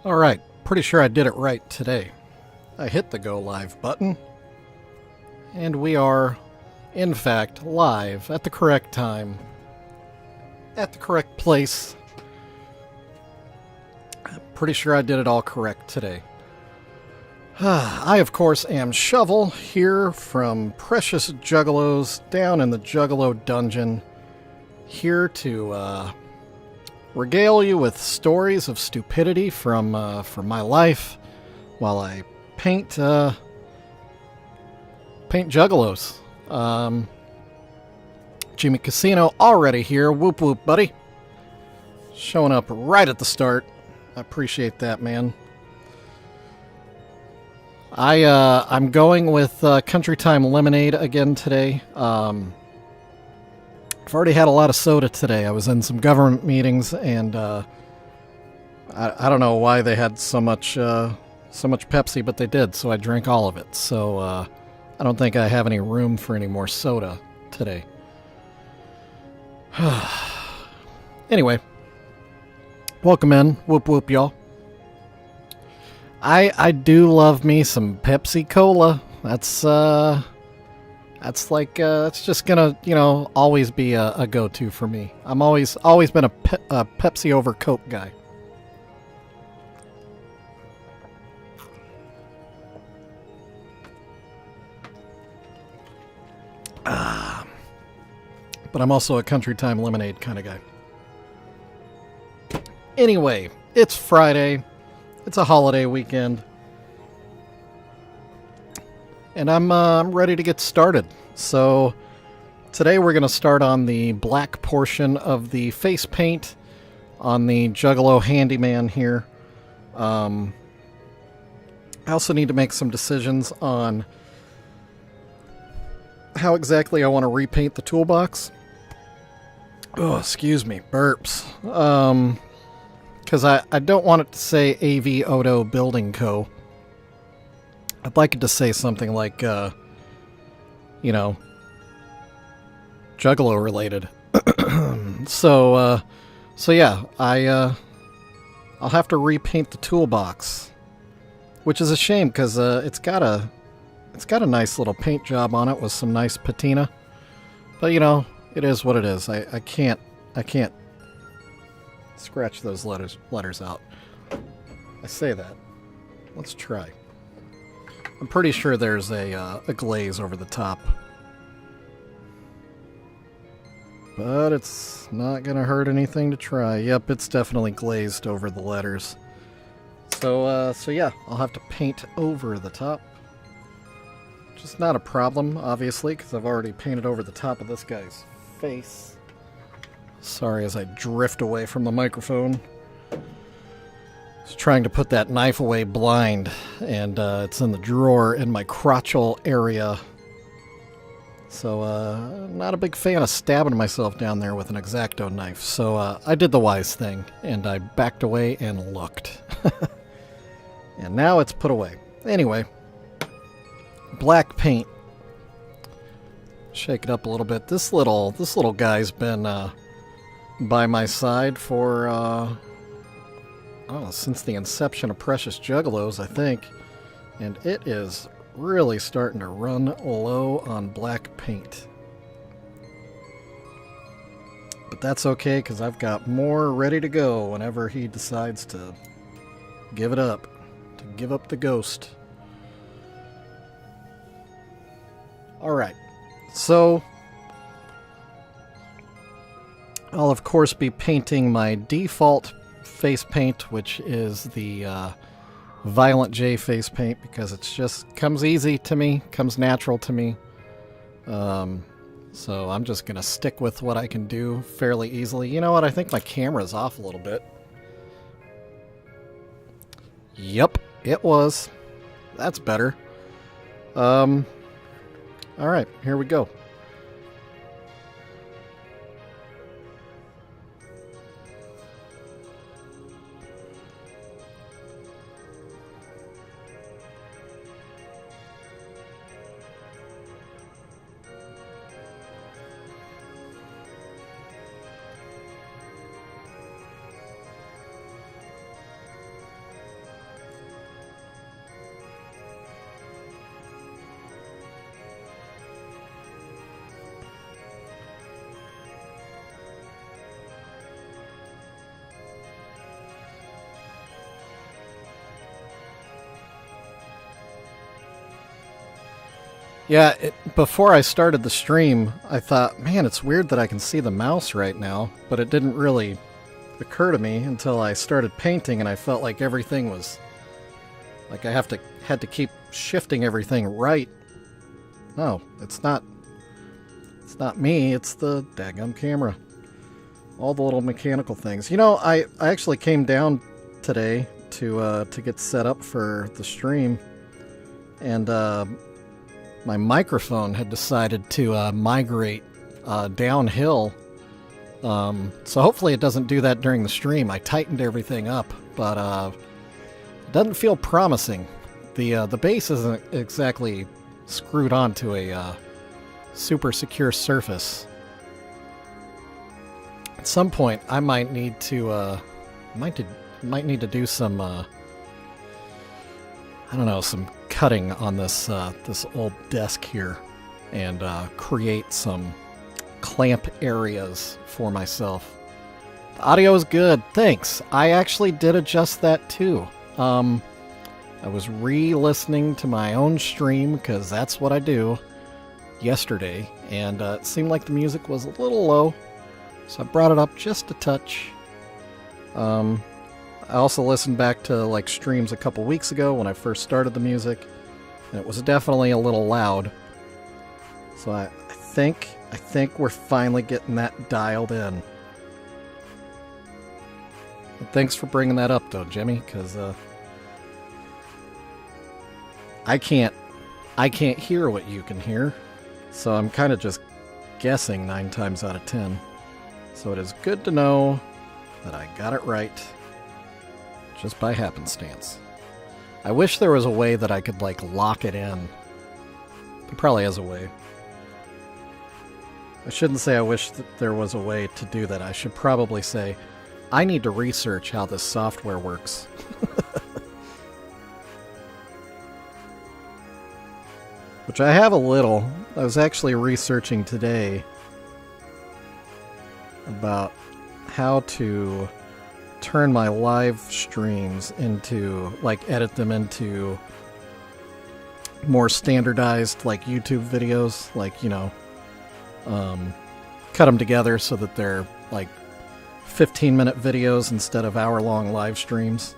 Alright, pretty sure I did it right today. I hit the go live button, and we are, in fact, live at the correct time, at the correct place. I'm pretty sure I did it all correct today. I, of course, am Shovel, here from Precious Juggalos, down in the Juggalo dungeon, here to regale you with stories of stupidity from my life while I paint Juggalos. Jimmy Casino already here. Whoop whoop, buddy. Showing up right at the start. I appreciate that, man. I'm going with Country Time Lemonade again today. I've already had a lot of soda today. I was in some government meetings, and I don't know why they had so much Pepsi, but they did, so I drank all of it. So I don't think I have any room for any more soda today. Anyway, welcome in. Whoop whoop, y'all. I do love me some Pepsi Cola. That's like it's just gonna always be a go-to for me. I'm always been a Pepsi over Coke guy. But I'm also a Country Time Lemonade kind of guy. Anyway, it's Friday. It's a holiday weekend. And I'm ready to get started. So today we're going to start on the black portion of the face paint on the Juggalo Handyman here. I also need to make some decisions on how exactly I want to repaint the toolbox. Oh, excuse me, burps. Because I don't want it to say AV Odo Building Co. I'd like it to say something like, Juggalo related. So yeah, I'll have to repaint the toolbox, which is a shame because it's got a nice little paint job on it with some nice patina. But it is what it is. I can't scratch those letters out. I say that. Let's try. I'm pretty sure there's a glaze over the top. But it's not going to hurt anything to try. Yep, it's definitely glazed over the letters. So yeah, I'll have to paint over the top. Which is not a problem, obviously, because I've already painted over the top of this guy's face. Sorry as I drift away from the microphone. I was trying to put that knife away blind, and it's in the drawer in my crotchal area. So, not a big fan of stabbing myself down there with an X-Acto knife. So, I did the wise thing, and I backed away and looked. And now it's put away. Anyway, black paint. Shake it up a little bit. This little guy's been by my side for I don't know, since the inception of Precious Juggalos, I think. And it is really starting to run low on black paint. But that's okay, because I've got more ready to go whenever he decides to give it up. To give up the ghost. Alright. So I'll of course be painting my default face paint, which is the Violent J face paint, because it's just comes easy to me, comes natural to me. So I'm just gonna stick with what I can do fairly easily. You know what? I think my camera's off a little bit. Yep, it was. That's better. All right, here we go. Yeah, before I started the stream, I thought, man, it's weird that I can see the mouse right now, but it didn't really occur to me until I started painting and I felt like everything was... like I had to keep shifting everything right. No, it's not me, it's the daggum camera. All the little mechanical things. You know, I actually came down today to get set up for the stream, and my microphone had decided to migrate downhill. So hopefully it doesn't do that during the stream. I tightened everything up, but it doesn't feel promising. The base isn't exactly screwed onto a super secure surface. At some point, I might need to might need to do some I don't know, some cutting on this this old desk here, and create some clamp areas for myself. The audio is good, thanks. I actually did adjust that too. I was re-listening to my own stream, because that's what I do, yesterday, and it seemed like the music was a little low, so I brought it up just a touch. I also listened back to like streams a couple weeks ago when I first started the music, and it was definitely a little loud. So I think we're finally getting that dialed in. And thanks for bringing that up, though, Jimmy, because I can't hear what you can hear, so I'm kind of just guessing 9 times out of 10. So it is good to know that I got it right, just by happenstance. I wish there was a way that I could, like, lock it in. There probably is a way. I shouldn't say I wish that there was a way to do that. I should probably say, I need to research how this software works. Which I have a little. I was actually researching today about how to turn my live streams into, like, edit them into more standardized, like, YouTube videos, like, you know, cut them together so that they're, like, 15-minute videos instead of hour-long live streams,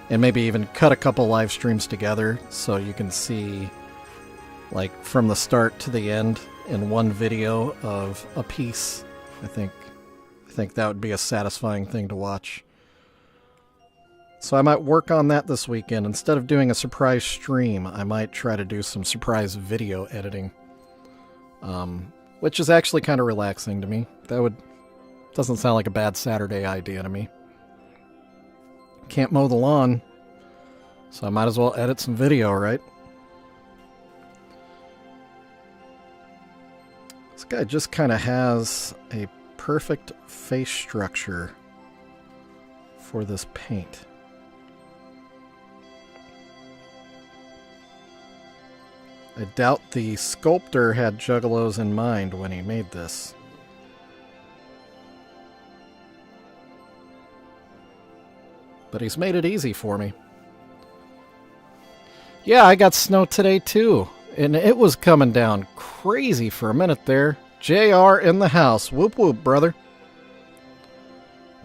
and maybe even cut a couple live streams together so you can see, like, from the start to the end in one video of a piece. I think that would be a satisfying thing to watch. So I might work on that this weekend. Instead of doing a surprise stream, I might try to do some surprise video editing. Which is actually kind of relaxing to me. Doesn't sound like a bad Saturday idea to me. Can't mow the lawn, so I might as well edit some video, right? This guy just kind of has a perfect face structure for this paint. I doubt the sculptor had Juggalos in mind when he made this. But he's made it easy for me. Yeah, I got snow today too, and it was coming down crazy for a minute there. JR in the house. Whoop whoop, brother.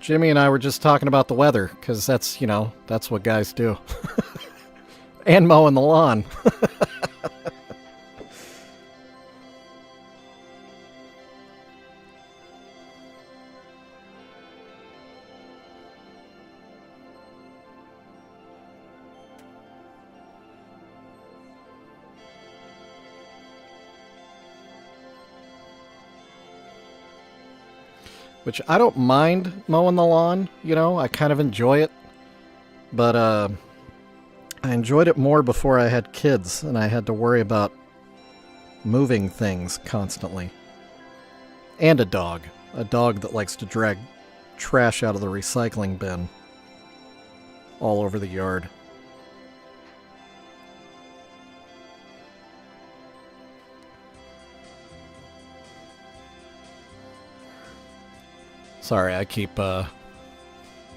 Jimmy and I were just talking about the weather, because that's, you know, that's what guys do. And mowing the lawn. Which I don't mind mowing the lawn, you know, I kind of enjoy it. But I enjoyed it more before I had kids and I had to worry about moving things constantly. And a dog that likes to drag trash out of the recycling bin all over the yard. Sorry, I keep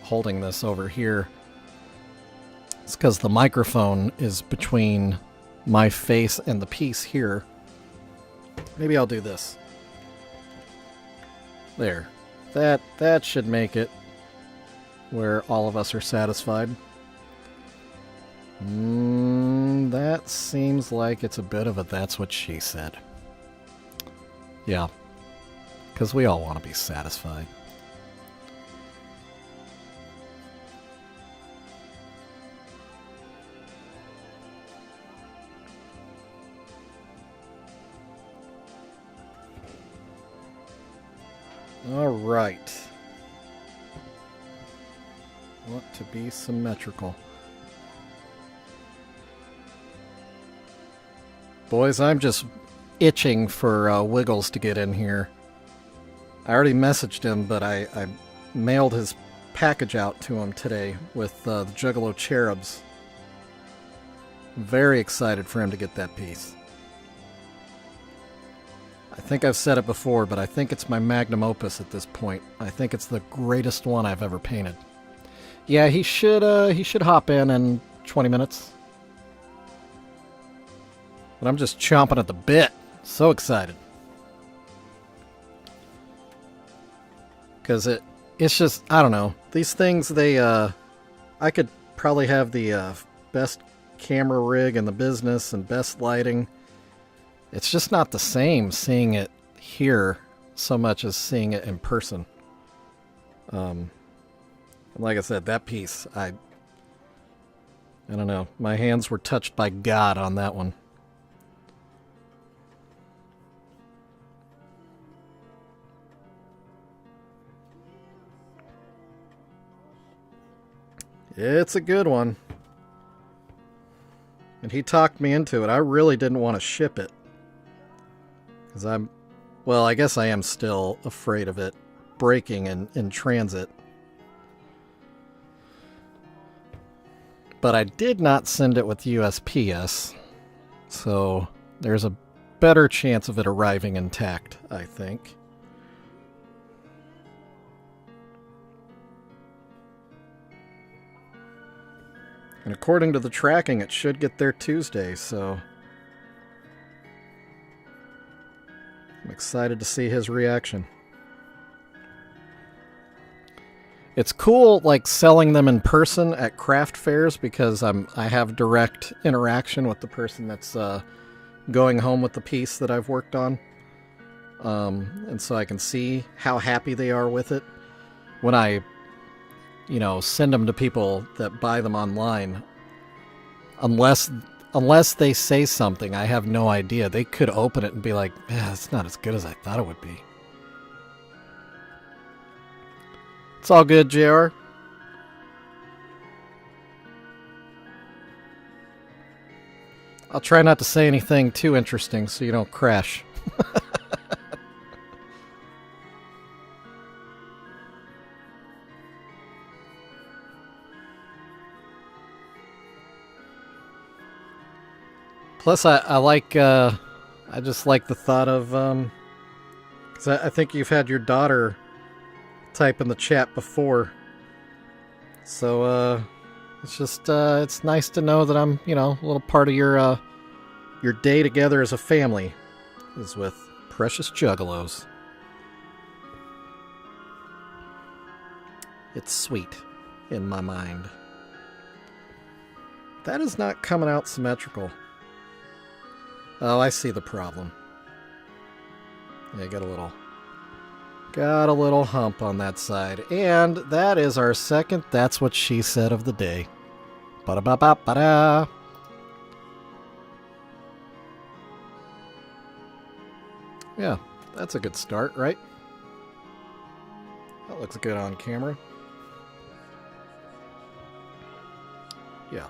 holding this over here. It's because the microphone is between my face and the piece here, Maybe I'll do this. There. That should make it where all of us are satisfied. That seems like it's a bit of a that's what she said. Yeah. Because we all want to be satisfied. All right. Want to be symmetrical. Boys, I'm just itching for Wiggles to get in here. I already messaged him, but I mailed his package out to him today with the Juggalo cherubs. Very excited for him to get that piece. I think I've said it before, but I think it's my magnum opus at this point. I think it's the greatest one I've ever painted. Yeah, he should hop in 20 minutes. But I'm just chomping at the bit. So excited. Because it's just, I don't know. These things, I could probably have the best camera rig in the business and best lighting. It's just not the same seeing it here so much as seeing it in person. Like I said, that piece, I don't know. My hands were touched by God on that one. It's a good one. And he talked me into it. I really didn't want to ship it. Because I guess I am still afraid of it breaking in transit. But I did not send it with USPS. So there's a better chance of it arriving intact, I think. And according to the tracking, it should get there Tuesday, so I'm excited to see his reaction. It's cool, like, selling them in person at craft fairs because I have direct interaction with the person that's going home with the piece that I've worked on. And so I can see how happy they are with it. When I send them to people that buy them online, unless they say something, I have no idea. They could open it and be like, yeah, it's not as good as I thought it would be. It's all good, JR. I'll try not to say anything too interesting so you don't crash. Plus, I just like the thought of, because I think you've had your daughter type in the chat before. So, it's just, it's nice to know that I'm, a little part of your day together as a family is with precious Juggalos. It's sweet in my mind. That is not coming out symmetrical. Oh, I see the problem. Yeah, got a little hump on that side. And that is our second That's What She Said of the day. Ba-da-ba-ba-ba-da. Yeah, that's a good start, right? That looks good on camera. Yeah.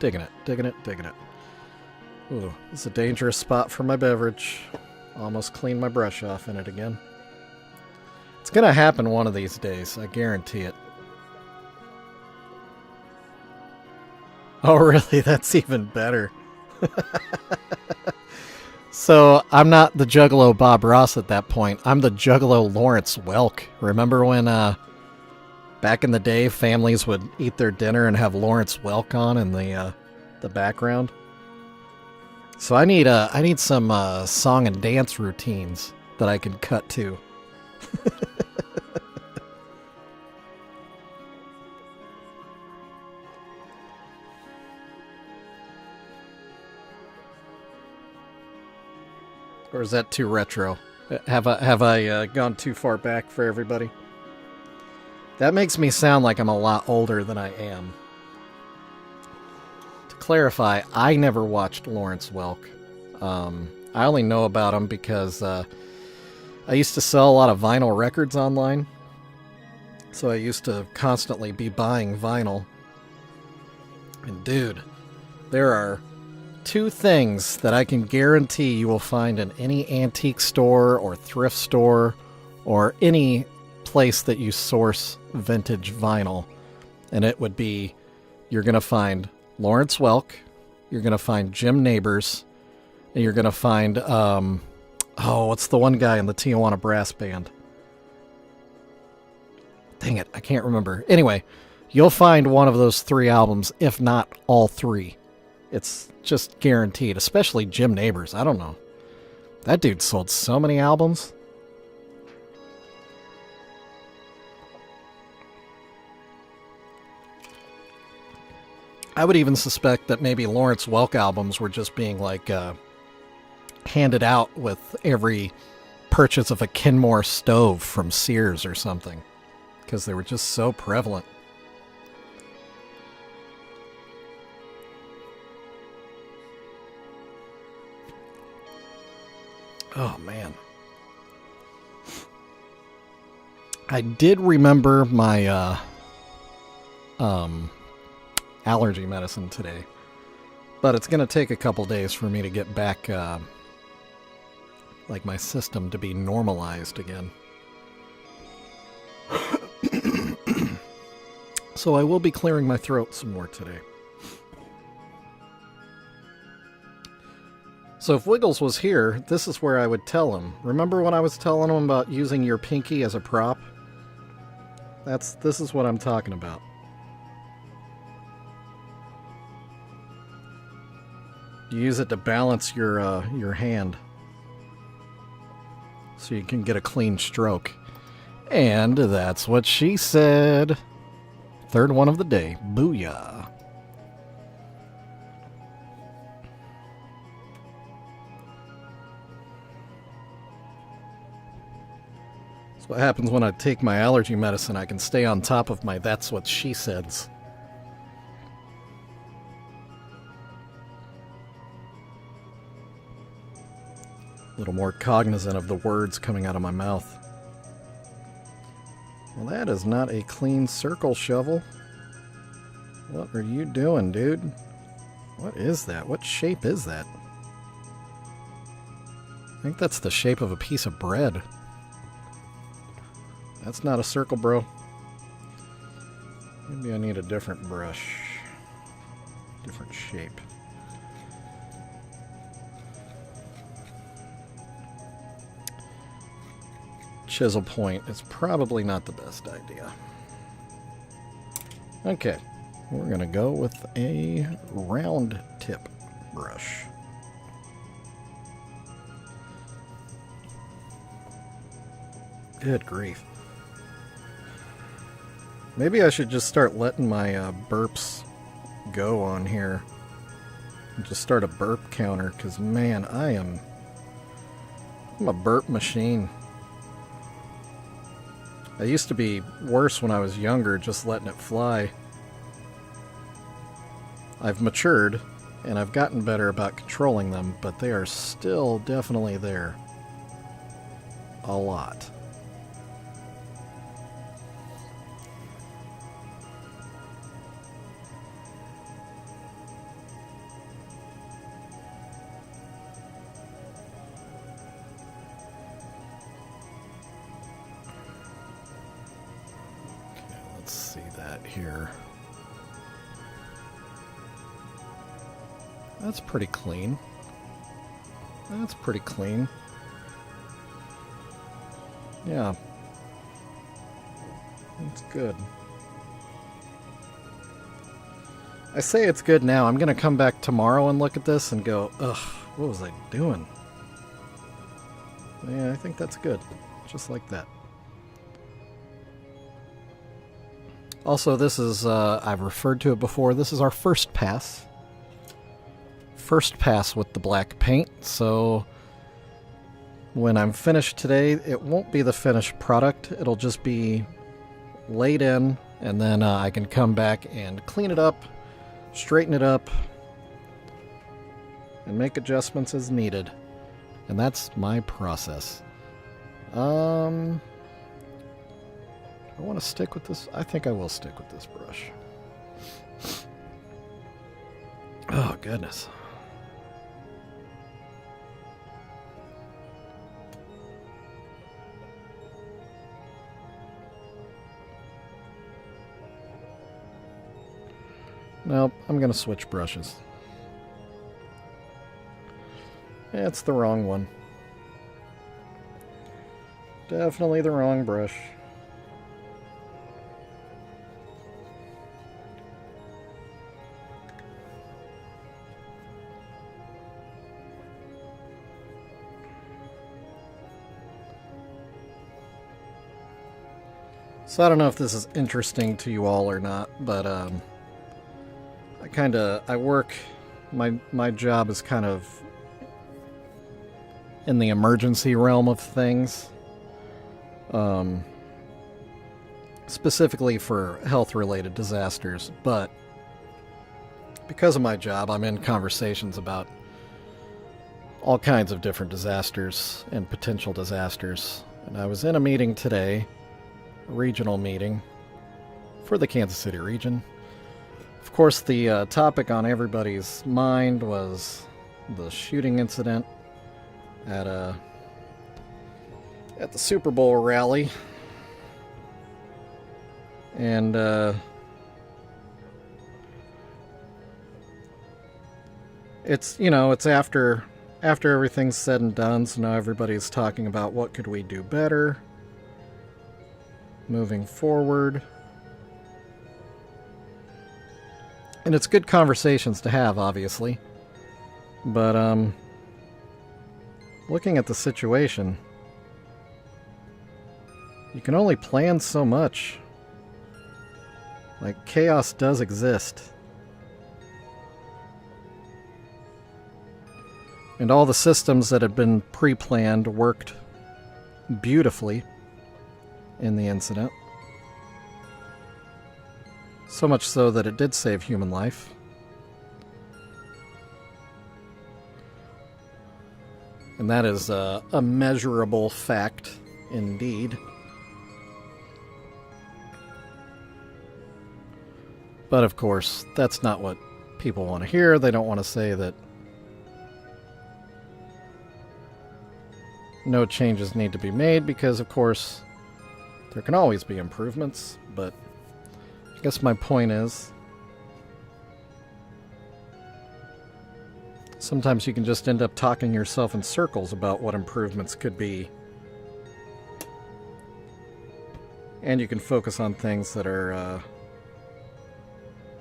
Digging it. Ooh, it's a dangerous spot for my beverage. Almost cleaned my brush off in it again. It's gonna happen one of these days, I guarantee it. Oh, really? That's even better. So, I'm not the Juggalo Bob Ross at that point. I'm the Juggalo Lawrence Welk. Remember when, back in the day, families would eat their dinner and have Lawrence Welk on in the background? So I need some song and dance routines that I can cut to. Or is that too retro? Have I gone too far back for everybody? That makes me sound like I'm a lot older than I am. To clarify, I never watched Lawrence Welk. I only know about him because I used to sell a lot of vinyl records online. So I used to constantly be buying vinyl. And dude, there are two things that I can guarantee you will find in any antique store or thrift store or any place that you source vintage vinyl. And it would be, you're going to find Lawrence Welk, you're going to find Jim Nabors, and you're going to find, what's the one guy in the Tijuana Brass Band? Dang it, I can't remember. Anyway, you'll find one of those three albums, if not all three. It's just guaranteed, especially Jim Nabors. I don't know. That dude sold so many albums. I would even suspect that maybe Lawrence Welk albums were just being like handed out with every purchase of a Kenmore stove from Sears or something, because they were just so prevalent. Oh, man. I did remember my allergy medicine today, but it's going to take a couple days for me to get back, like my system to be normalized again. So I will be clearing my throat some more today. So if Wiggles was here, this is where I would tell him. Remember when I was telling him about using your pinky as a prop? This is what I'm talking about. You use it to balance your hand, so you can get a clean stroke. And that's what she said. Third one of the day. Booyah. That's what happens when I take my allergy medicine. I can stay on top of my that's what she says. A little more cognizant of the words coming out of my mouth. Well, that is not a clean circle shovel. What are you doing, dude? What is that? What shape is that? I think that's the shape of a piece of bread. That's not a circle, bro. Maybe I need a different brush. Different shape. Chisel point is probably not the best idea. Okay, we're gonna go with a round tip brush. Good grief. Maybe I should just start letting my burps go on here. And just start a burp counter, because man, I'm a burp machine. I used to be worse when I was younger, just letting it fly. I've matured, and I've gotten better about controlling them, but they are still definitely there. A lot. Here. That's pretty clean. That's pretty clean. Yeah. That's good. I say it's good now. I'm going to come back tomorrow and look at this and go, ugh. What was I doing? Yeah, I think that's good. Just like that. Also, this is, I've referred to it before, this is our first pass. First pass with the black paint, so when I'm finished today, it won't be the finished product. It'll just be laid in, and then I can come back and clean it up, straighten it up, and make adjustments as needed. And that's my process. I want to stick with this. I think I will stick with this brush. Oh, goodness. Nope, I'm going to switch brushes. Yeah, it's the wrong one. Definitely the wrong brush. So I don't know if this is interesting to you all or not, but I work, my job is kind of in the emergency realm of things. Specifically for health-related disasters, but because of my job, I'm in conversations about all kinds of different disasters and potential disasters. And I was in a meeting today, a regional meeting for the Kansas City region. Of course, the topic on everybody's mind was the shooting incident at the Super Bowl rally. And it's, you know, it's after everything's said and done, so now everybody's talking about what could we do better moving forward. And it's good conversations to have, obviously. But looking at the situation, you can only plan so much. Like, chaos does exist. And all the systems that had been pre-planned worked beautifully in the incident. So much so that it did save human life. And that is a measurable fact indeed. But of course, that's not what people want to hear. They don't want to say that no changes need to be made, because of course there can always be improvements. But I guess my point is, sometimes you can just end up talking yourself in circles about what improvements could be. And you can focus on things that are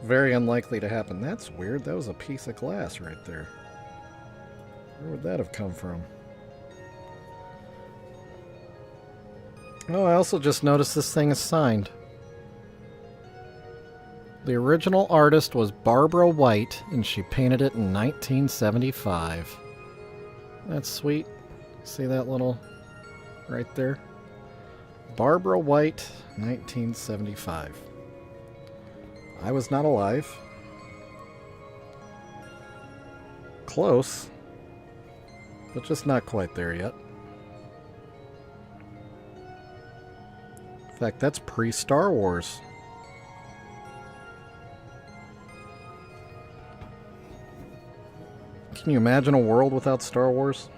very unlikely to happen. That's weird. That was a piece of glass right there. Where would that have come from? Oh, I also just noticed this thing is signed. The original artist was Barbara White, and she painted it in 1975. That's sweet. See that little right there? Barbara White, 1975. I was not alive. Close, but just not quite there yet. In fact, that's pre-Star Wars. Can you imagine a world without Star Wars?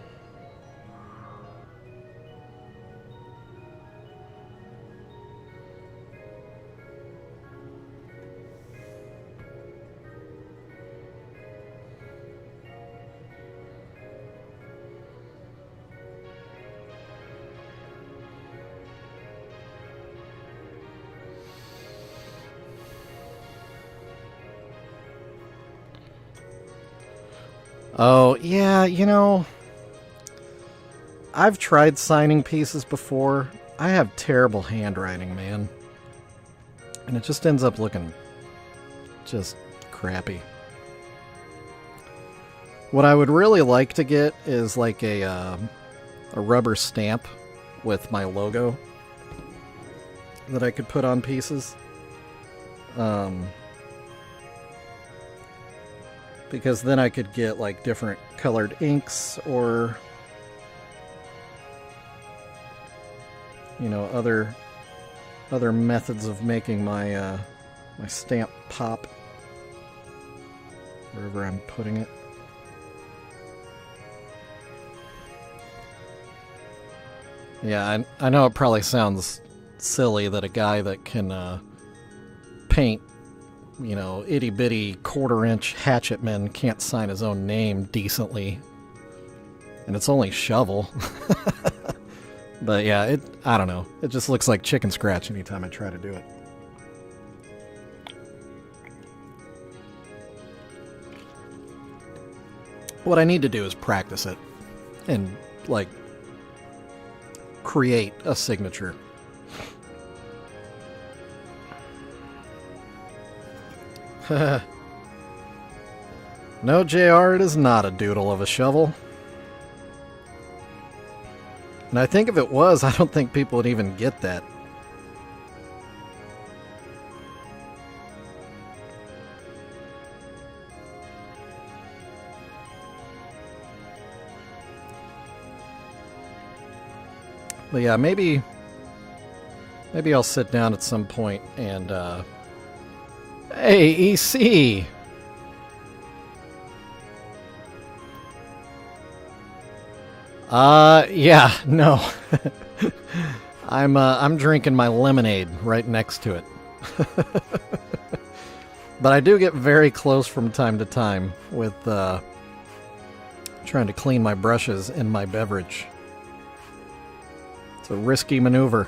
Oh, yeah, you know, I've tried signing pieces before. I have terrible handwriting, man. And it just ends up looking just crappy. What I would really like to get is like a rubber stamp with my logo that I could put on pieces. Because then I could get like different colored inks or, you know, other methods of making my my stamp pop wherever I'm putting it. Yeah, I know it probably sounds silly that a guy that can paint, you know, itty-bitty quarter-inch hatchetman can't sign his own name decently. And it's only shovel. But yeah, I don't know. It just looks like chicken scratch anytime I try to do it. What I need to do is practice it and, like, create a signature. No, JR, it is not a doodle of a shovel. And I think if it was, I don't think people would even get that. But yeah, maybe I'll sit down at some point and, hey, EC! Yeah, no. I'm drinking my lemonade right next to it. But I do get very close from time to time with, trying to clean my brushes in my beverage. It's a risky maneuver.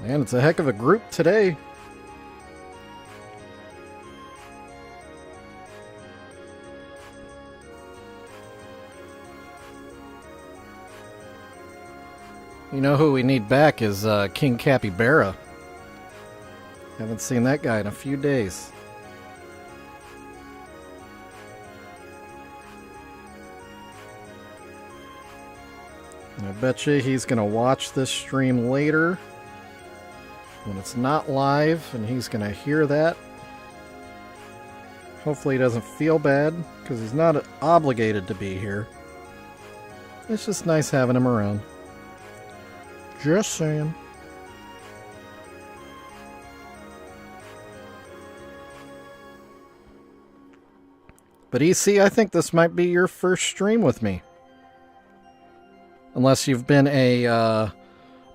Man, it's a heck of a group today. You know who we need back is King Capybara. Haven't seen that guy in a few days. And I bet you he's going to watch this stream later when it's not live, and he's going to hear that. Hopefully he doesn't feel bad, because he's not obligated to be here. It's just nice having him around. Just saying. But EC, I think this might be your first stream with me. Unless you've been a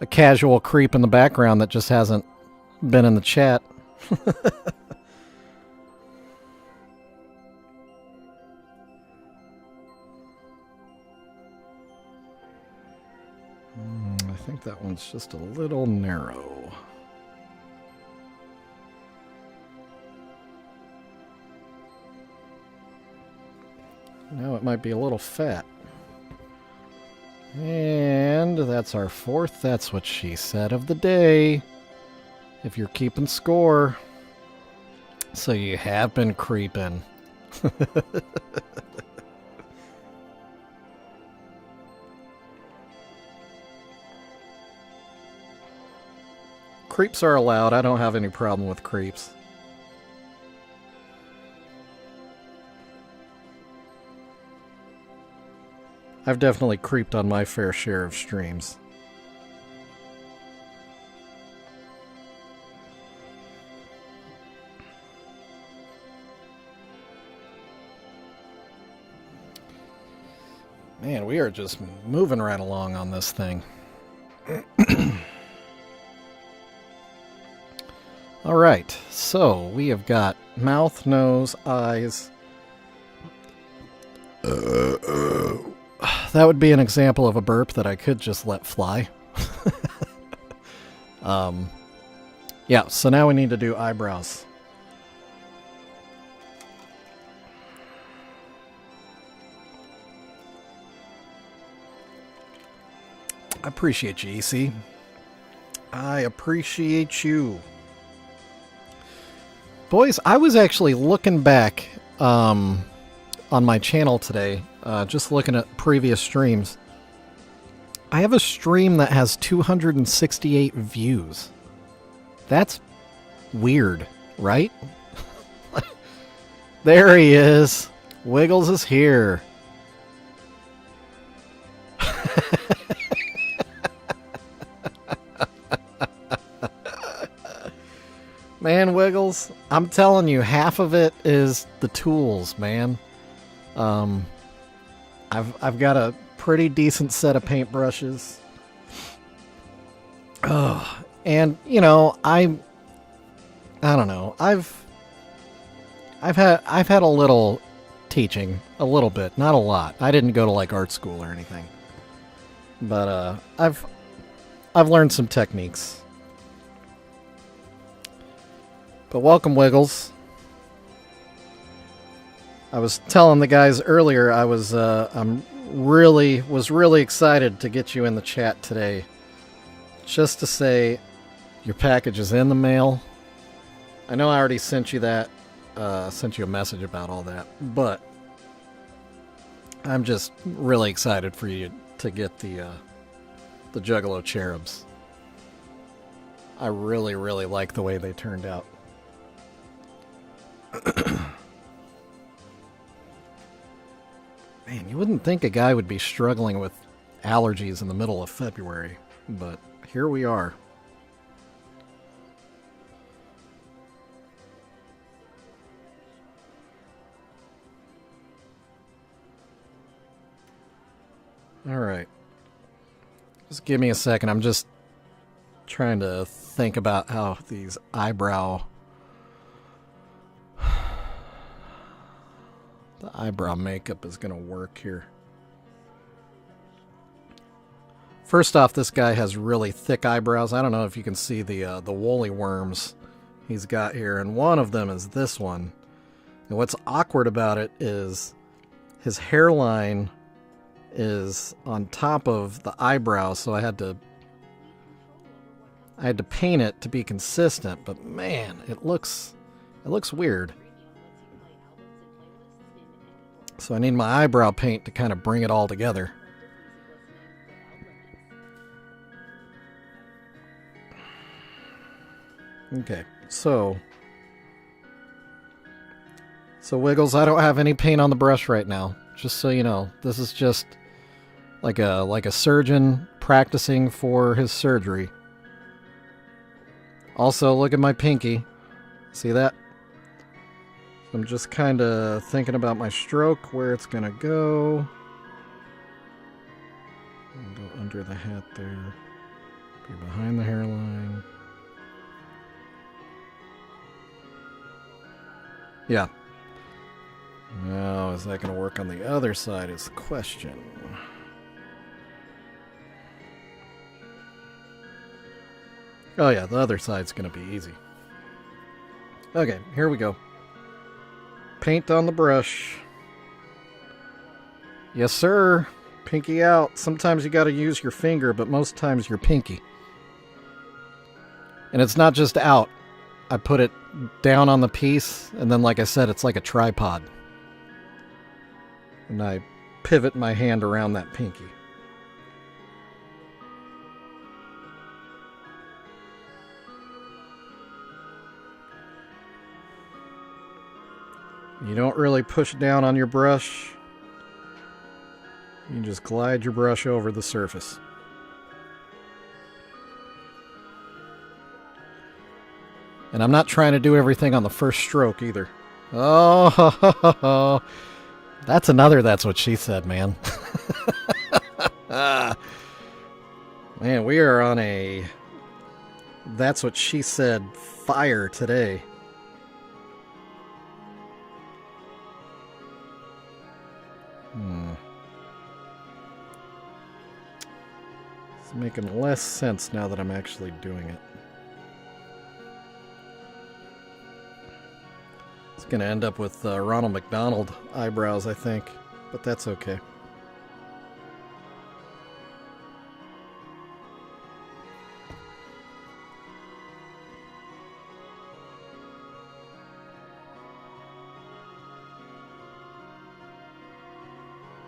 casual creep in the background that just hasn't been in the chat. I think that one's just a little narrow. Now it might be a little fat. And that's our fourth That's What She Said of the day. If you're keeping score. So you have been creeping. Creeps are allowed. I don't have any problem with creeps. I've definitely creeped on my fair share of streams. Man, we are just moving right along on this thing. Alright, so we have got mouth, nose, eyes, That would be an example of a burp that I could just let fly. Yeah, so now we need to do eyebrows. I appreciate you, EC. I appreciate you. Boys, I was actually looking back on my channel today, just looking at previous streams. I have a stream that has 268 views. That's weird, right? There he is. Wiggles is here. Man, Wiggles, I'm telling you, half of it is the tools, man. I've got a pretty decent set of paintbrushes. And you know, I don't know. I've had a little teaching, a little bit, not a lot. I didn't go to like art school or anything, but I've learned some techniques. But welcome, Wiggles. I was telling the guys earlier I was really excited to get you in the chat today, just to say your package is in the mail. I know I already sent you that, sent you a message about all that, but I'm just really excited for you to get the Juggalo cherubs. I really like the way they turned out. Man, you wouldn't think a guy would be struggling with allergies in the middle of February, but here we are. All right. Just give me a second. I'm just trying to think about how these eyebrow makeup is going to work here. First off, this guy has really thick eyebrows. I don't know if you can see the woolly worms he's got here, and one of them is this one. And what's awkward about it is his hairline is on top of the eyebrow, so I had to paint it to be consistent, but man, it looks weird. So I need my eyebrow paint to kind of bring it all together. Okay, so Wiggles, I don't have any paint on the brush right now. Just so you know, this is just like a surgeon practicing for his surgery. Also, look at my pinky. See that? I'm just kind of thinking about my stroke, where it's going to go. I'll go under the hat there. Be behind the hairline. Yeah. Now, is that going to work on the other side is the question. Oh yeah, the other side's going to be easy. Okay, here we go. Paint on the brush. Yes, sir. Pinky out. Sometimes you got to use your finger, but most times your pinky. And it's not just out. I put it down on the piece, and then, like I said, it's like a tripod. And I pivot my hand around that pinky. You don't really push down on your brush. You just glide your brush over the surface. And I'm not trying to do everything on the first stroke either. Oh, that's another That's What She Said, man. Man, we are on a That's What She Said fire today. It's making less sense now that I'm actually doing it. It's going to end up with Ronald McDonald eyebrows, I think. But that's okay.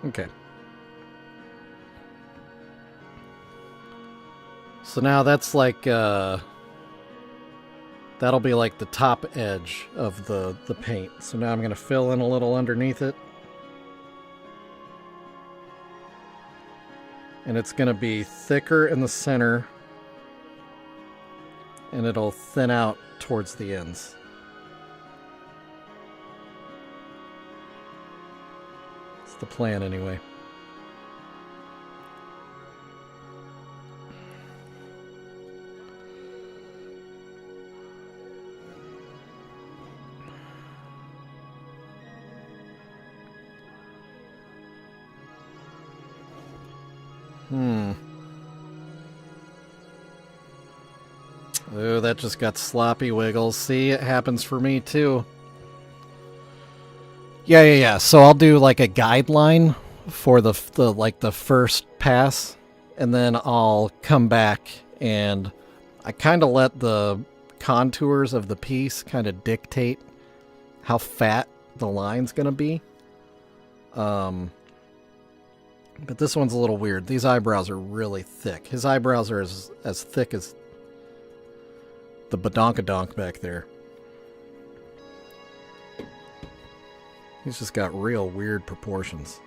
Okay. So now that's like, that'll be like the top edge of the paint. So now I'm going to fill in a little underneath it. And it's going to be thicker in the center. And it'll thin out towards the ends. That's the plan anyway. Oh, that just got sloppy wiggles. See, it happens for me too. Yeah. So I'll do like a guideline for the first pass, and then I'll come back and I kind of let the contours of the piece kind of dictate how fat the line's gonna be. But this one's a little weird. These eyebrows are really thick. His eyebrows are as thick as the badonkadonk back there. He's just got real weird proportions.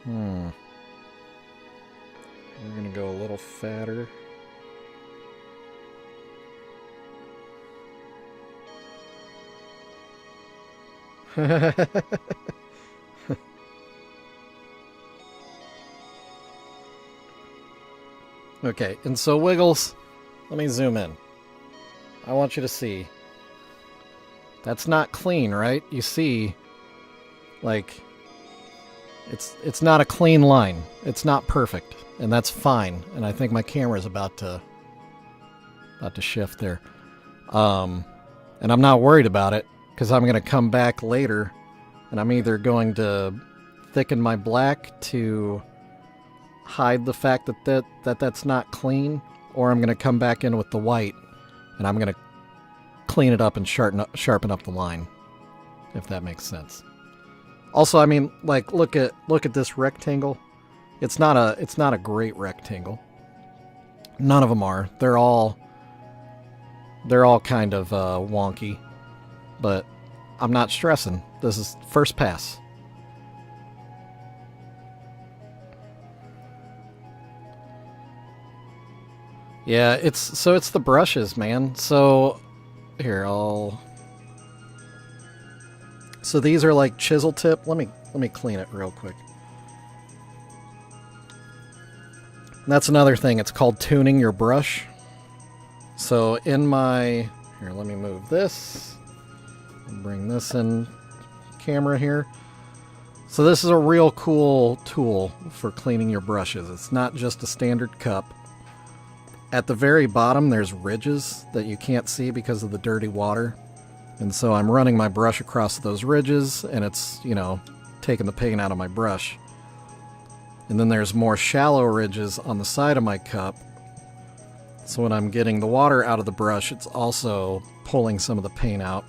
We're gonna go a little fatter. Okay, and so Wiggles, let me zoom in. I want you to see. That's not clean, right? You see, like, it's not a clean line. It's not perfect, and that's fine. And I think my camera's about to shift there. And I'm not worried about it, because I'm going to come back later, and I'm either going to thicken my black to hide the fact that's not clean, or I'm going to come back in with the white, and I'm going to clean it up and sharpen up the line, if that makes sense. Also, I mean, like, look at this rectangle. It's not a great rectangle. None of them are. They're all kind of wonky. But I'm not stressing. This is first pass. Yeah, it's the brushes, man. So here, so these are like chisel tip. Let me clean it real quick. And that's another thing. It's called tuning your brush. So here, let me move this. Bring this in camera here. So this is a real cool tool for cleaning your brushes. It's not just a standard cup. At the very bottom there's ridges that you can't see because of the dirty water. And so I'm running my brush across those ridges, and it's, taking the paint out of my brush. And then there's more shallow ridges on the side of my cup. So when I'm getting the water out of the brush, it's also pulling some of the paint out.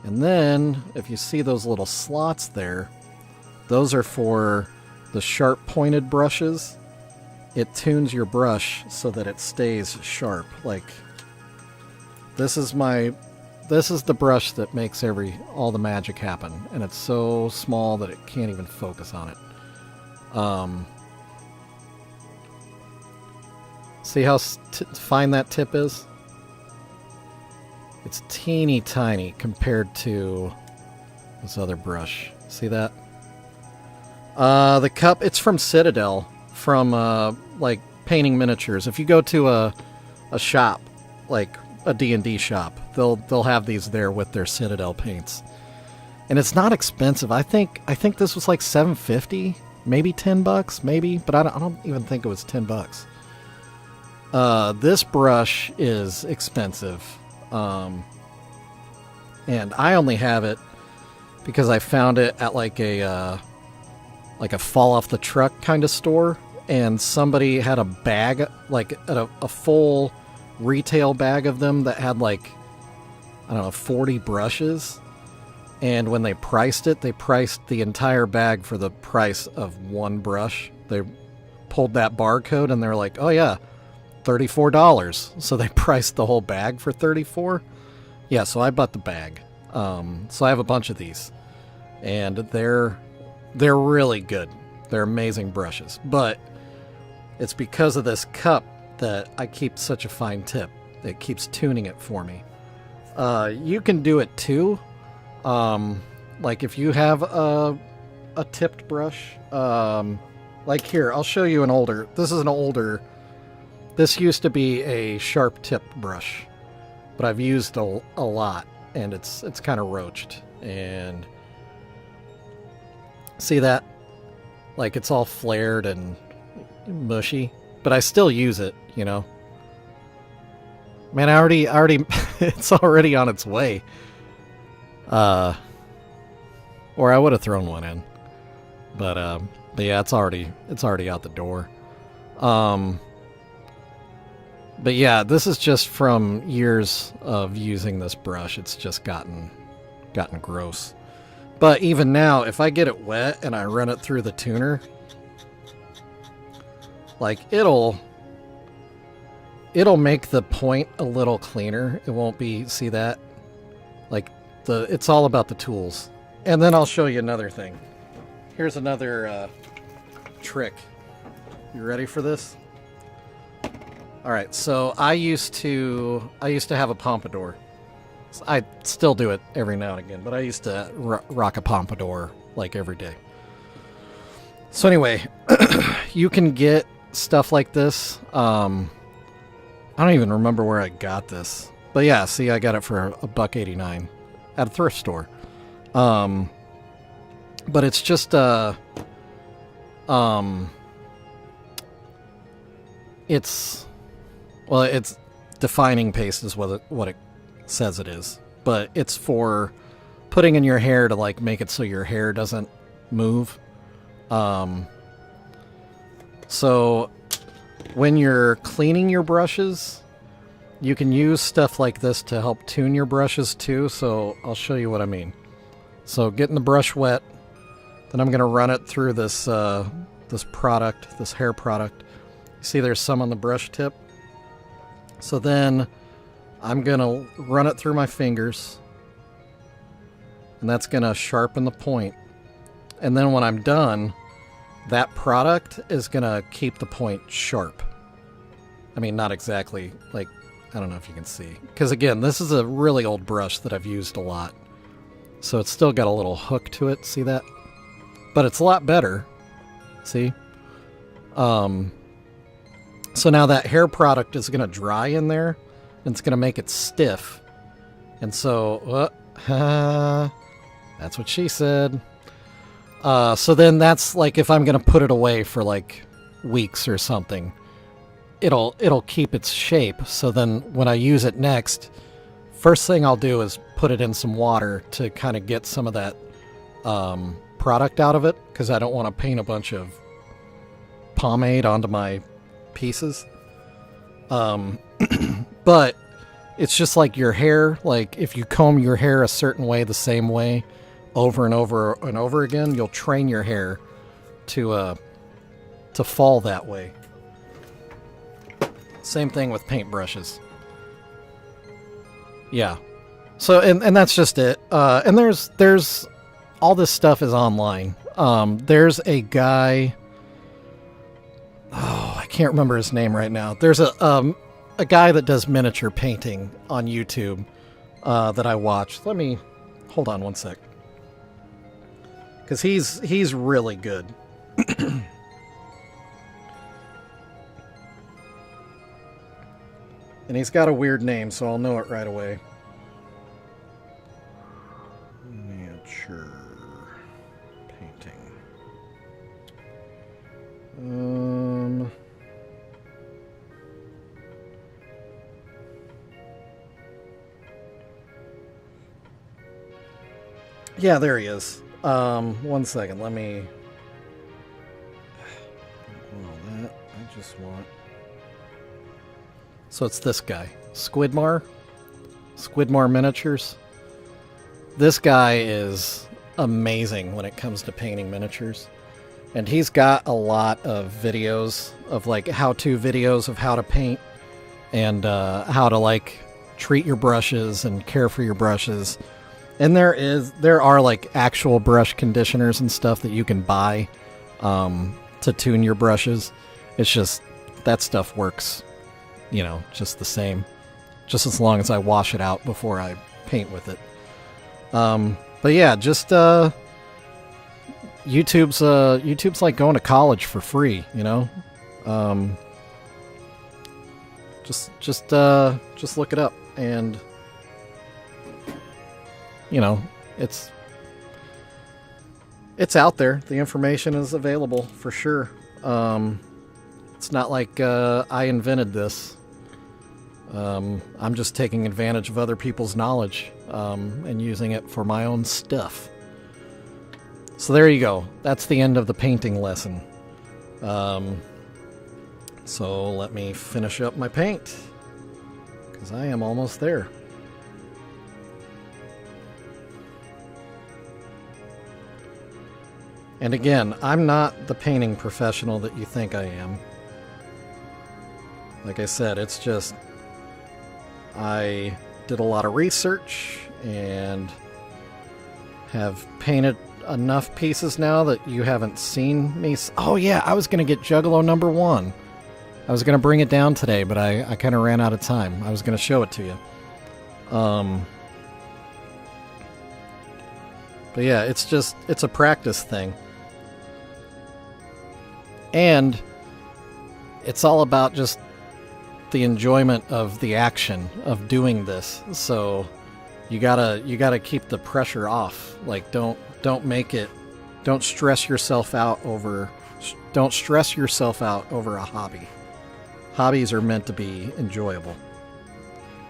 And then, if you see those little slots there, those are for the sharp pointed brushes. It tunes your brush so that it stays sharp. Like, this is the brush that makes all the magic happen. And it's so small that it can't even focus on it. See how fine that tip is? It's teeny tiny compared to this other brush. See that? The cup, it's from Citadel, from like painting miniatures. If you go to a shop like a D&D shop. They'll have these there with their Citadel paints. And it's not expensive. I think this was like $7.50, maybe $10, maybe, but I don't even think it was $10. This brush is expensive. And I only have it because I found it at like a fall off the truck kind of store, and somebody had a bag, like a full retail bag of them that had like, I don't know, 40 brushes. And when they priced it, they priced the entire bag for the price of one brush. They pulled that barcode and they're like, oh yeah, $34. So they priced the whole bag for $34. Yeah, so I bought the bag. So I have a bunch of these, and they're really good. They're amazing brushes, but it's because of this cup that I keep such a fine tip. It keeps tuning it for me. You can do it too. Like if you have a tipped brush, like here, I'll show you an older, this used to be a sharp tipped brush, but I've used a lot, and it's kind of roached, and see that? Like it's all flared and mushy, but I still use it, you know? Man, I already, it's already on its way. Or I would have thrown one in, but yeah, it's already out the door. But yeah, this is just from years of using this brush. It's just gotten gross. But even now, if I get it wet and I run it through the tuner, like it'll make the point a little cleaner. It won't be, see that? Like it's all about the tools. And then I'll show you another thing. Here's another trick. You ready for this? All right, so I used to have a pompadour. I still do it every now and again, but I used to rock a pompadour like every day. So anyway, you can get stuff like this. I don't even remember where I got this, but yeah, see, I got it for $1.89 at a thrift store. But it's just it's defining paste is what it says it is, but it's for putting in your hair to like make it so your hair doesn't move. So when you're cleaning your brushes, you can use stuff like this to help tune your brushes too. So I'll show you what I mean. So getting the brush wet, then I'm going to run it through this product, this hair product. See, there's some on the brush tip. So then I'm going to run it through my fingers, and that's going to sharpen the point. And then when I'm done, that product is going to keep the point sharp. I mean, not exactly, like, I don't know if you can see. Because again, this is a really old brush that I've used a lot. So it's still got a little hook to it, see that? But it's a lot better, see? So now that hair product is going to dry in there, and it's going to make it stiff. And so, that's what she said. So then that's like if I'm going to put it away for like weeks or something, it'll keep its shape. So then when I use it next, first thing I'll do is put it in some water to kind of get some of that product out of it, because I don't want to paint a bunch of pomade onto my pieces. But it's just like your hair. Like if you comb your hair a certain way, the same way, over and over and over again, you'll train your hair to fall that way. Same thing with paintbrushes. Yeah. So and that's just it. And there's all this stuff is online. There's a guy. Oh, I can't remember his name right now. There's a guy that does miniature painting on YouTube that I watch. Let me hold on one sec, because he's really good. And he's got a weird name, so I'll know it right away. Miniature painting. Yeah, there he is. 1 second, let me... Well, that, I just want... So it's this guy, Squidmar Miniatures. This guy is amazing when it comes to painting miniatures. And he's got a lot of videos of like how-to videos of how to paint and how to like treat your brushes and care for your brushes. And there are like actual brush conditioners and stuff that you can buy to tune your brushes. It's just that stuff works, you know, just the same. Just as long as I wash it out before I paint with it. But yeah, just YouTube's like going to college for free, you know. Just look it up, and you know, it's out there. The information is available for sure. It's not like I invented this. I'm just taking advantage of other people's knowledge and using it for my own stuff. So there you go. That's the end of the painting lesson. So let me finish up my paint, because I am almost there. And again, I'm not the painting professional that you think I am. Like I said, it's just I did a lot of research and have painted enough pieces now that you haven't seen me. Oh yeah, I was going to get Juggalo #1. I was going to bring it down today, but I kind of ran out of time. I was going to show it to you. But yeah, it's a practice thing. And it's all about just the enjoyment of the action of doing this. So you gotta keep the pressure off. Like don't stress yourself out over a hobby. Hobbies are meant to be enjoyable.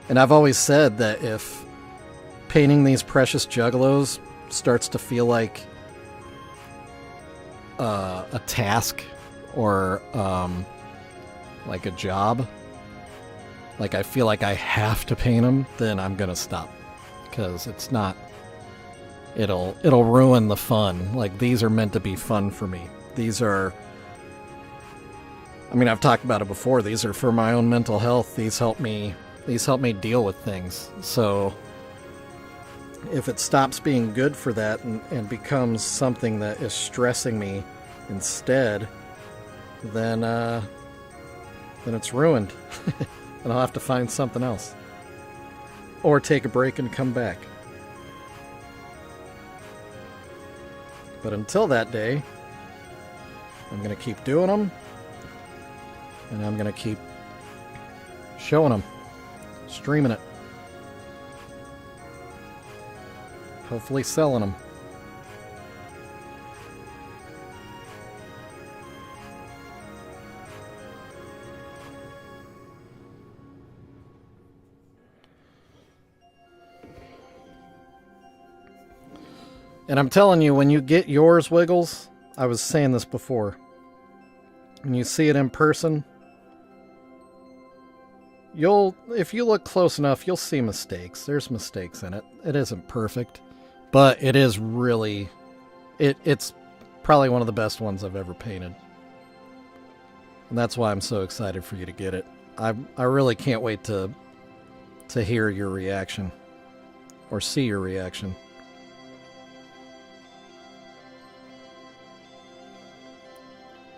And I've always said that if painting these precious juggalos starts to feel like a task or like a job, like I feel like I have to paint them, then I'm gonna stop, because it's not. It'll ruin the fun. Like, these are meant to be fun for me. These are. I mean, I've talked about it before. These are for my own mental health. These help me deal with things. So if it stops being good for that and becomes something that is stressing me instead, then it's ruined. And I'll have to find something else. Or take a break and come back. But until that day, I'm going to keep doing them. And I'm going to keep showing them. Streaming it. Hopefully selling them. And I'm telling you, when you get yours, Wiggles, I was saying this before, when you see it in person, if you look close enough, you'll see mistakes. There's mistakes in it. It isn't perfect, but it is really, it's probably one of the best ones I've ever painted. And that's why I'm so excited for you to get it. I really can't wait to hear your reaction, or see your reaction.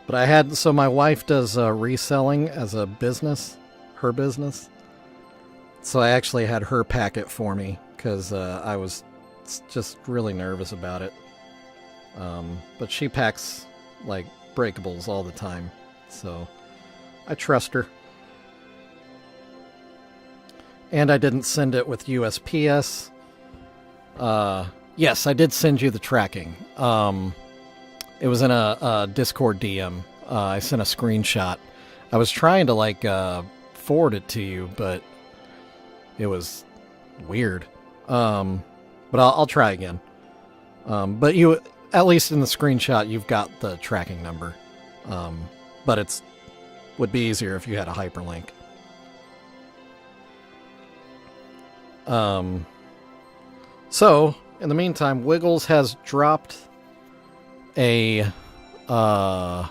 But so my wife does reselling as a business, her business. So I actually had her pack it for me, because I was just really nervous about it. But she packs like breakables all the time, so I trust her. And I didn't send it with USPS. Yes, I did send you the tracking. It was in a Discord DM. I sent a screenshot. I was trying to forward it to you, but it was weird. But I'll try again. But you, at least in the screenshot, you've got the tracking number. But it's would be easier if you had a hyperlink. So, in the meantime, Wiggles has dropped a, God,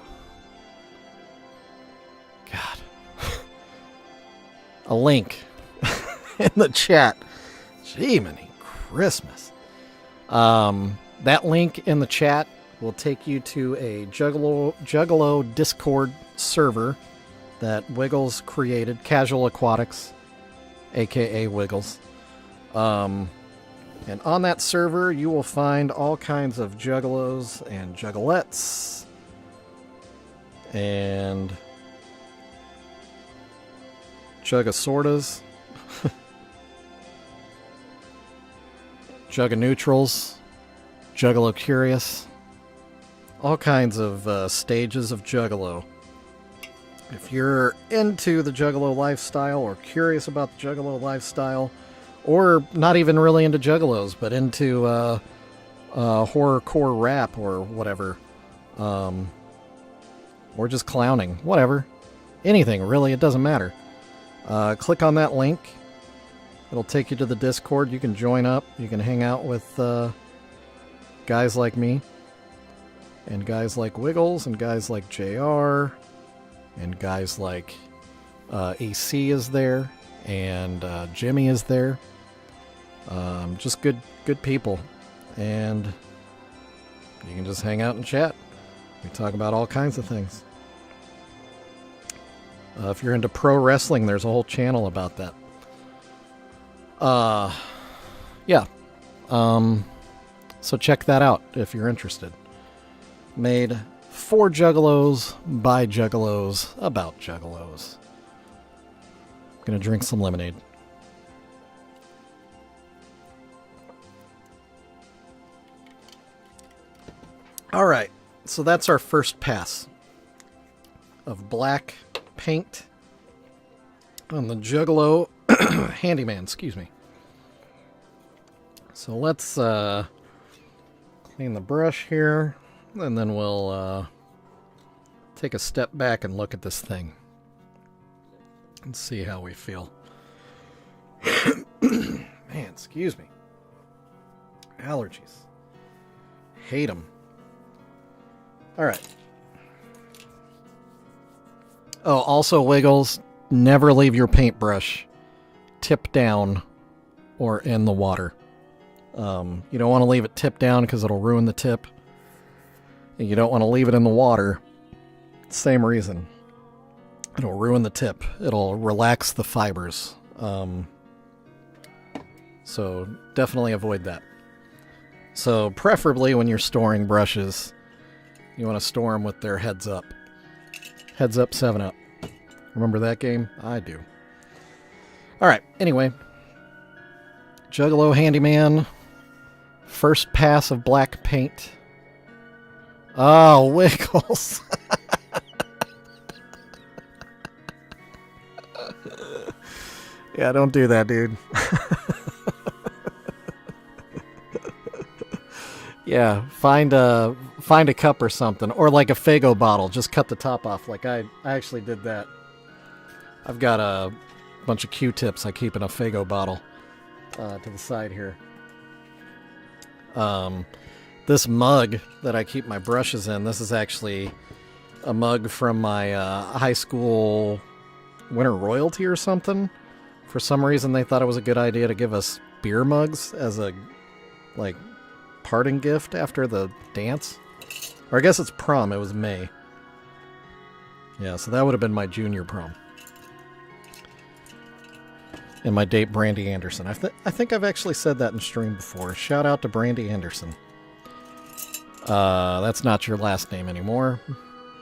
a link in the chat. Jiminy Christmas. That link in the chat will take you to a Juggalo Discord server that Wiggles created, Casual Aquatics, aka Wiggles. And on that server, you will find all kinds of Juggalos and Juggalettes. And Juggasortas. Jugganeutrals. Juggalo Curious. All kinds of stages of Juggalo. If you're into the Juggalo lifestyle or curious about the Juggalo lifestyle, or not even really into Juggalos, but into horrorcore rap or whatever, or just clowning, whatever, anything really, it doesn't matter. Click on that link. It'll take you to the Discord. You can join up. You can hang out with guys like me, and guys like Wiggles, and guys like JR, and guys like AC is there, and Jimmy is there. Just good people, and you can just hang out and chat. We talk about all kinds of things. If you're into pro wrestling, there's a whole channel about that. Yeah. So check that out if you're interested. Made for Juggalos, by Juggalos, about Juggalos. I'm gonna drink some lemonade. Alright, so that's our first pass of black paint on the Juggalo Handyman, excuse me. So let's clean the brush here, and then we'll take a step back and look at this thing and see how we feel. Man, excuse me. Allergies. Hate them. Alright. Oh, also, Wiggles, never leave your paintbrush tip down or in the water. You don't want to leave it tip down because it'll ruin the tip. And you don't want to leave it in the water. Same reason. It'll ruin the tip. It'll relax the fibers. So definitely avoid that. So preferably when you're storing brushes, you want to store them with their heads up. Heads up, 7-Up. Remember that game? I do. Alright, anyway. Juggalo Handyman. First pass of black paint. Oh, Wiggles. Yeah, don't do that, dude. Yeah, find a cup or something, or like a Faygo bottle. Just cut the top off. Like I actually did that. I've got a bunch of Q-tips I keep in a Faygo bottle to the side here. This mug that I keep my brushes in, this is actually a mug from my high school winter royalty or something. For some reason, they thought it was a good idea to give us beer mugs as a, like, parting gift after the dance. Or I guess it's prom. It was May. Yeah, so that would have been my junior prom. And my date, Brandy Anderson. I think I've actually said that in stream before. Shout out to Brandy Anderson. That's not your last name anymore.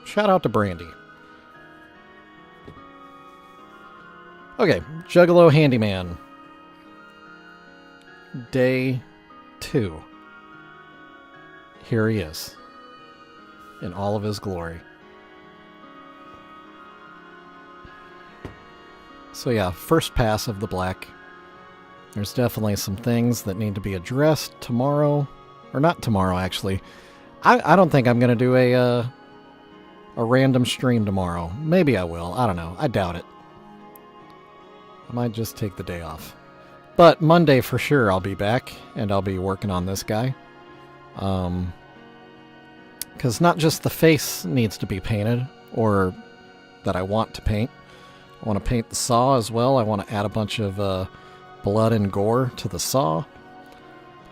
Shout out to Brandy. Okay, Juggalo Handyman. day 2. Here he is, in all of his glory. So yeah, first pass of the black. There's definitely some things that need to be addressed tomorrow. Or not tomorrow, actually. I don't think I'm going to do a random stream tomorrow. Maybe I will. I don't know. I doubt it. I might just take the day off. But Monday for sure I'll be back, and I'll be working on this guy. Because not just the face needs to be painted, or that I want to paint. I want to paint the saw as well. I want to add a bunch of blood and gore to the saw.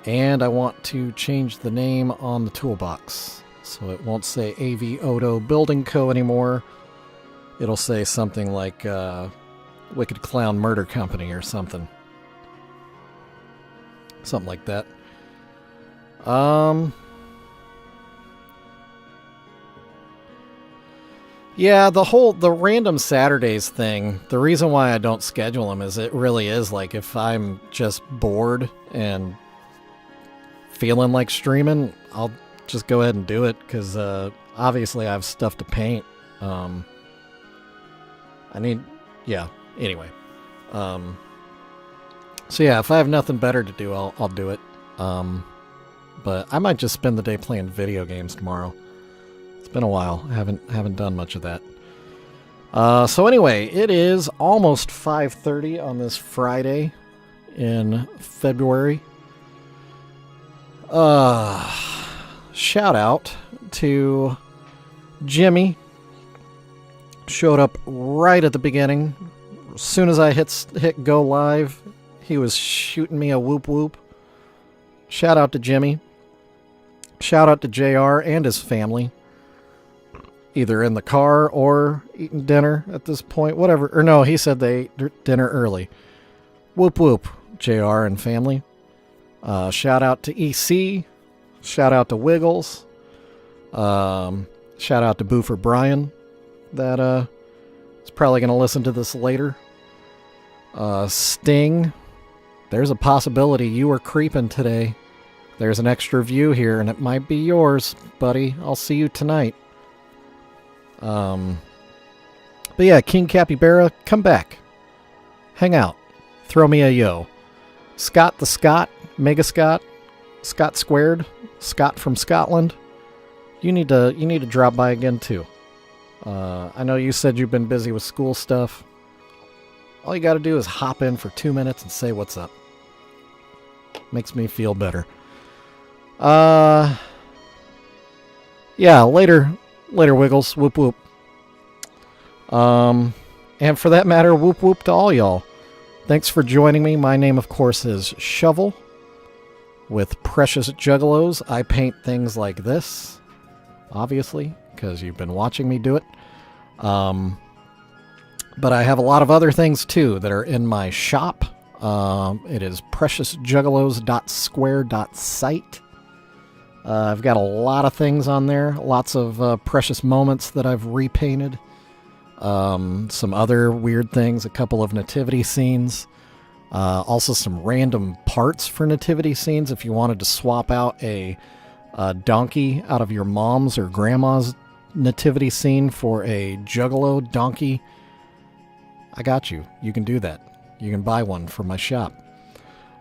And I want to change the name on the toolbox. So it won't say AV Odo Building Co. anymore. It'll say something like Wicked Clown Murder Company or something. Something like that. Yeah, the random Saturdays thing, the reason why I don't schedule them is it really is like if I'm just bored and feeling like streaming, I'll just go ahead and do it because obviously I have stuff to paint. Anyway. So yeah, if I have nothing better to do, I'll do it. But I might just spend the day playing video games tomorrow. It's been a while. I haven't done much of that. So anyway, it is almost 5:30 on this Friday in February. Shout out to Jimmy. Showed up right at the beginning. As soon as I hit go live, he was shooting me a whoop whoop. Shout out to Jimmy. Shout out to JR and his family. Either in the car or eating dinner at this point. Whatever. Or no, he said they ate dinner early. Whoop whoop, JR and family. Shout out to EC. Shout out to Wiggles. Shout out to Boofer Brian. That is probably going to listen to this later. Sting. There's a possibility you were creeping today. There's an extra view here, and it might be yours, buddy. I'll see you tonight. But yeah, King Capybara, come back. Hang out. Throw me a yo. Scott the Scott, Mega Scott, Scott Squared, Scott from Scotland. You need to drop by again too. I know you said you've been busy with school stuff. All you got to do is hop in for 2 minutes and say what's up. Makes me feel better. Yeah, later, Wiggles. Whoop whoop. And for that matter, whoop whoop to all y'all. Thanks for joining me. My name, of course, is Shovel. With Precious Juggalos, I paint things like this. Obviously, because you've been watching me do it. But I have a lot of other things, too, that are in my shop. It is preciousjuggalos.square.site. I've got a lot of things on there. Lots of precious moments that I've repainted. Some other weird things. A couple of nativity scenes. Also some random parts for nativity scenes. If you wanted to swap out a donkey out of your mom's or grandma's nativity scene for a Juggalo donkey, I got you. You can do that. You can buy one from my shop.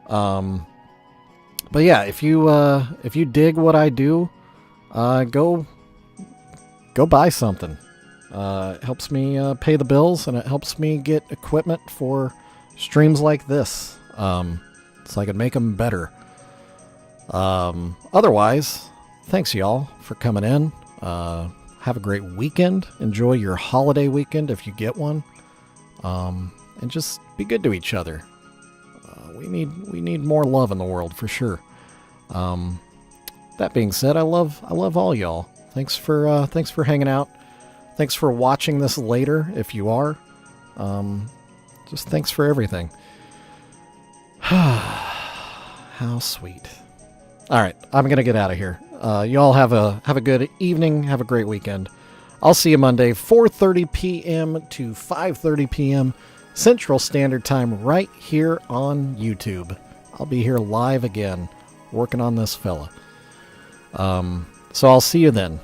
But yeah, if you dig what I do, go buy something. It helps me pay the bills, and it helps me get equipment for streams like this, so I can make them better. Otherwise, thanks y'all for coming in. Have a great weekend. Enjoy your holiday weekend if you get one. And just be good to each other. We need more love in the world for sure. That being said, I love all y'all. Thanks for hanging out. Thanks for watching this later if you are. Just thanks for everything. How sweet. All right, I'm gonna get out of here. Y'all have a good evening. Have a great weekend. I'll see you Monday, 4:30 p.m. to 5:30 p.m. Central Standard Time, right here on YouTube. I'll be here live again, working on this fella. So I'll see you then.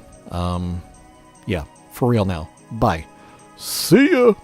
Yeah, for real now. Bye. See ya!